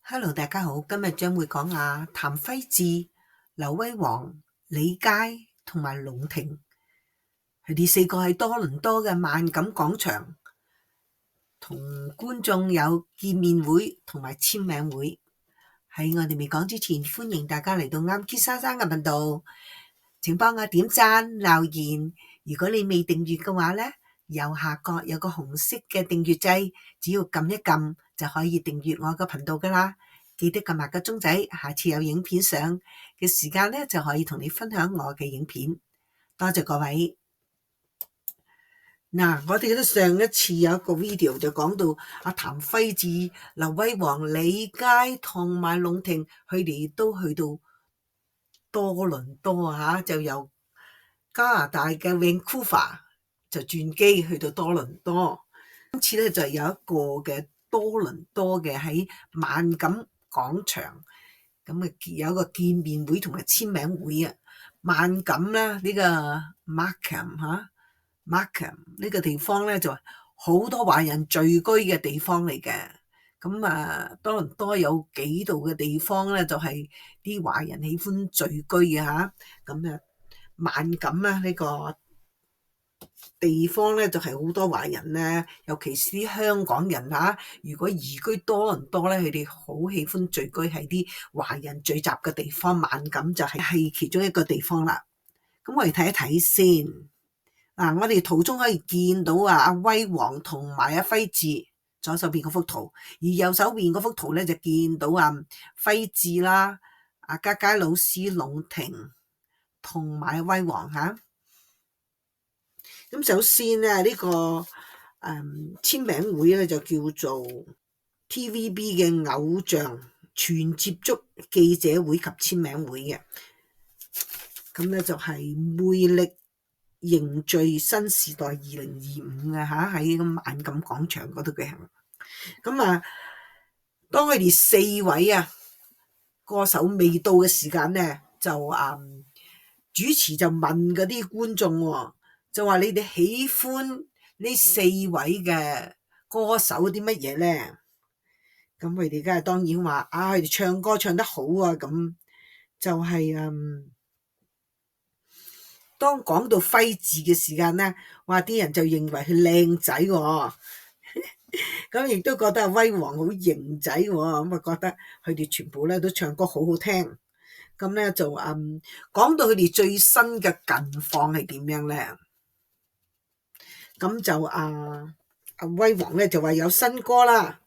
Hello，大家好，今日將會講下譚輝智、劉威煌、李佳同埋龍庭，佢哋四個喺多倫多嘅萬錦廣場同觀眾有見面會同埋簽名會。喺我哋未講之前，歡迎大家嚟到啱 Kit 珊珊嘅頻道，請幫我點讚留言。如果你未訂閱嘅話呢，右下角有個紅色嘅訂閱掣，只要撳一撳就可以訂閱我個頻道噶啦。記得撳埋個鐘仔，下次有影片上嘅時間咧，就可以同你分享我嘅影片。多謝各位。嗱，我哋都上一次有一個 video 就講到阿譚輝智、劉威煌、李佳同埋龍庭，佢哋都去到多倫多啊，就由加拿大嘅 Vancouver 就轉機去到多倫多。今次咧就有一個嘅多倫多嘅喺萬錦廣場，咁啊有一個見面會同埋簽名會啊。萬錦咧呢個 Markham 呢個地方咧就好多華人聚居嘅地方嚟嘅。咁啊多倫多有幾度嘅地方咧就係啲華人喜歡聚居嘅吓。咁啊萬錦啦呢個地方咧就係好多華人咧，尤其是啲香港人啊，如果移居多倫多咧，佢哋好喜歡聚居喺啲華人聚集嘅地方，萬錦就係其中一個地方啦。咁我哋睇一睇先。嗱，我哋途中可以見到阿威煌同埋阿輝智，左手邊嗰幅圖，而右手邊嗰幅圖咧就見到輝智啦、阿佳佳老師、龍庭同埋威煌吓。咁首先咧呢個簽名會咧就叫做 TVB 嘅偶像全接觸記者會及簽名會嘅。咁咧就係魅力凝聚新時代2025嘅吓，喺個萬錦廣場嗰度舉行。咁當佢哋四位歌手未到嘅時間咧，就主持就問嗰啲觀眾就話你哋喜歡呢四位嘅歌手啲乜嘢咧？咁佢哋梗係當然話佢哋唱歌唱得好啊。咁就係當講到輝智嘅時間咧，話啲人就認為佢靚仔喎，咁亦都覺得威煌好型仔喎，咁啊覺得佢哋全部咧都唱歌好好聽。咁咧就講到佢哋最新嘅近況係點樣咧？咁就阿威煌咧就話有新歌啦。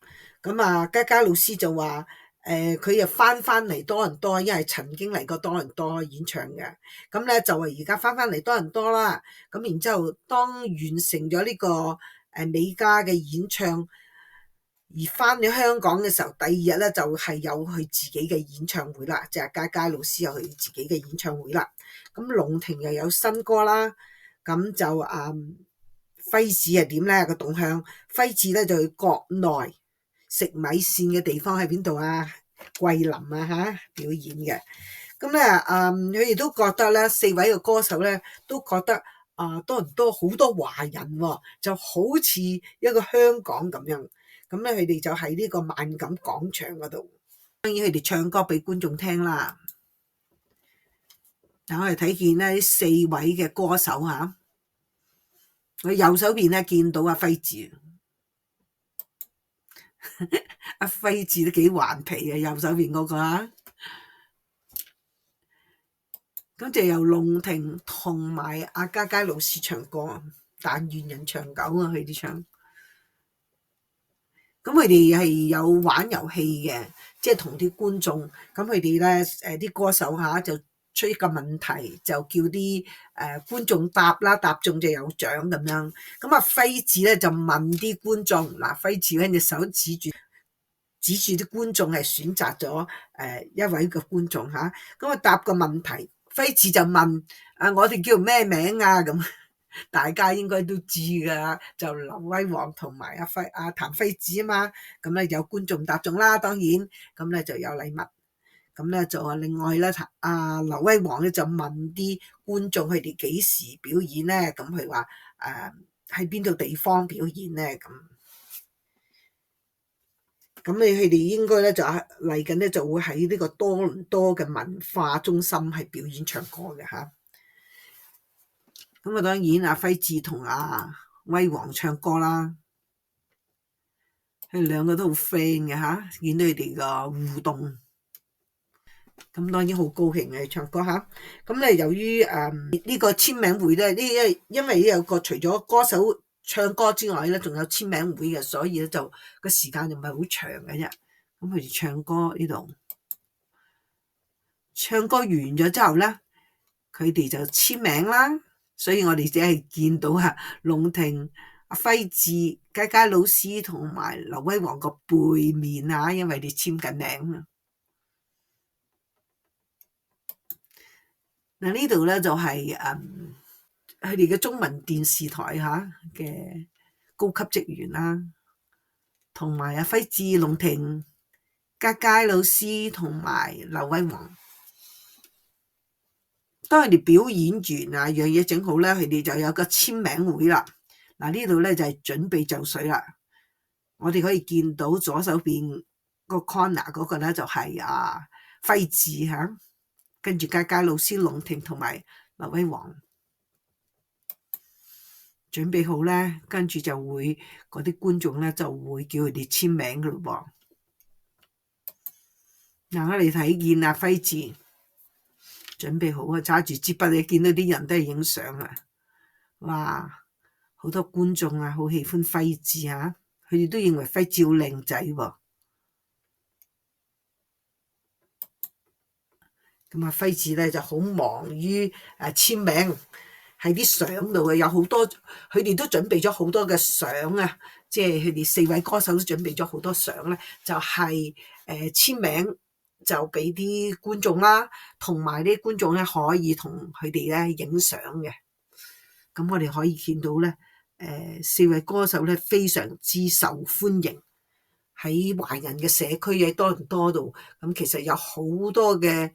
咁佳佳老師就話佢又翻嚟多倫多，因為曾經嚟過多倫多演唱嘅。咁咧就話而家翻嚟多倫多啦。咁然之後當完成咗呢個美加嘅演唱而翻咗香港嘅時候，第二日咧就係有佢自己嘅演唱會啦，即係佳佳老師有佢自己嘅演唱會啦。咁龍庭又有新歌啦。咁就輝智係點咧個動向？輝智咧就去國內食米線嘅地方喺邊度桂林表演嘅。咁咧佢哋都覺得咧，四位嘅歌手咧都覺得多倫多好多華人喎，就好似一個香港咁樣。咁咧佢哋就喺呢個萬錦廣場嗰度，當然佢哋唱歌俾觀眾聽啦。嗱，我哋睇見咧呢四位嘅歌手我右手邊咧見到輝智，輝智都幾頑皮嘅，右手邊嗰個咁就由龍庭同埋佳佳老師唱歌，但願人長久佢哋唱。咁佢哋係有玩遊戲嘅，即係同啲觀眾，咁佢哋咧啲歌手就出一個問題，就叫啲觀眾答啦，答中就有獎咁樣。咁輝智咧就問啲觀眾，輝智咧隻手指住啲觀眾係選擇咗一位嘅觀眾咁答個問題，輝智就問我哋叫咩名咁。大家應該都知噶，就劉威煌同埋譚輝智嘛。咁咧有觀眾答中啦，當然咁咧就有禮物。咁咧就另外咧劉威煌咧就問啲觀眾佢哋幾時表演咧？咁佢話喺邊度地方表演咧？咁佢哋應該咧就嚟緊咧就會喺呢個多倫多嘅文化中心係表演唱歌嘅嚇。咁啊當然阿輝志同阿威王唱歌啦，佢哋兩個都好 friend 嘅嚇，見到佢哋個互動，咁當然好高興嘅唱歌嚇。咁咧由於呢個簽名會咧，因為有個除咗歌手唱歌之外咧，仲有簽名會嘅，所以咧就個時間就唔係好長嘅啫。咁佢哋唱歌呢度，唱歌完咗之後咧，佢哋就簽名啦。所以我哋只係見到龍庭、阿輝志、佳佳老師同埋劉威王個背面啊，因為你簽緊名啊。嗱呢度咧就係佢哋嘅中文電視台嘅高級職員啦，同埋阿輝志、龍庭、佳佳老師同埋劉威王。當佢哋表演完啊，樣嘢整好咧，佢哋就有個簽名會啦。嗱呢度咧就係準備就緒啦。我哋可以見到左手邊個 corner 嗰個咧就係輝志嚇，跟住佳佳老師、龍庭同埋劉威王準備好咧，跟住就會嗰啲觀眾咧就會叫佢哋簽名噶咯噃。嗱我哋睇見阿輝志準備好啊，揸住支筆，你見到啲人都係影相啊！哇，好多觀眾啊，好喜歡輝志啊！佢哋都認為輝志好靚仔喎。咁啊，輝志咧就好忙於簽名，喺啲相度嘅有好多，佢哋都準備咗好多嘅相啊！即係佢哋4位歌手都準備咗好多相咧，就係簽名。就俾啲觀眾啦，同埋啲觀眾咧可以同佢哋咧影相嘅。咁我哋可以見到咧，4位歌手咧非常之受歡迎喺華人嘅社區喺多倫多度。咁其實有好多嘅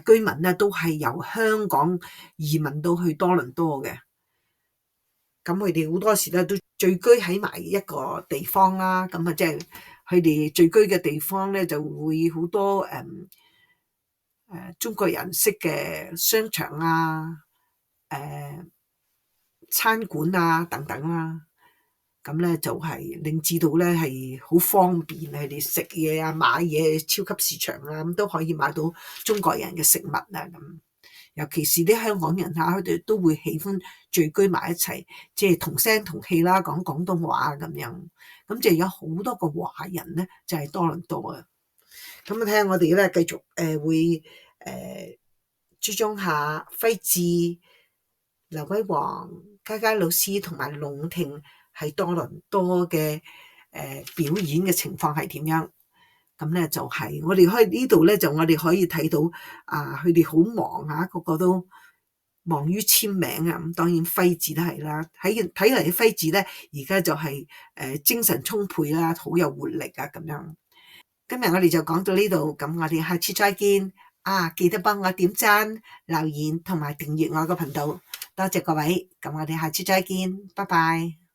居民咧都係由香港移民到去多倫多嘅。咁佢哋好多時咧都聚居喺埋一個地方啦。咁啊即係。佢哋聚居嘅地方咧，就會好多中國人識嘅商場啊、餐館啊等等啦。咁咧就係令至到咧係好方便，佢哋食嘢啊、買嘢、超級市場啊咁都可以買到中國人嘅食物啊咁。尤其是啲香港人佢哋都會喜歡聚居埋一齊，即係同聲同氣啦，講廣東話咁樣。咁就有好多個華人咧，就係多倫多啊。咁啊，睇下我哋咧繼續會注重下輝志、劉威王、佳佳老師同埋龍庭喺多倫多嘅表演嘅情況係點樣？咁咧就係我哋可以呢度咧，就我哋可以睇到佢哋好忙啊，個個都忙於簽名啊。咁當然輝志都係啦，睇嚟嘅輝志咧，而家就係精神充沛啦，好有活力啊咁樣。今日我哋就講到呢度，咁我哋下次再見啊！記得幫我點讚、留言同埋訂閱我個頻道，多謝各位。咁我哋下次再見，拜拜。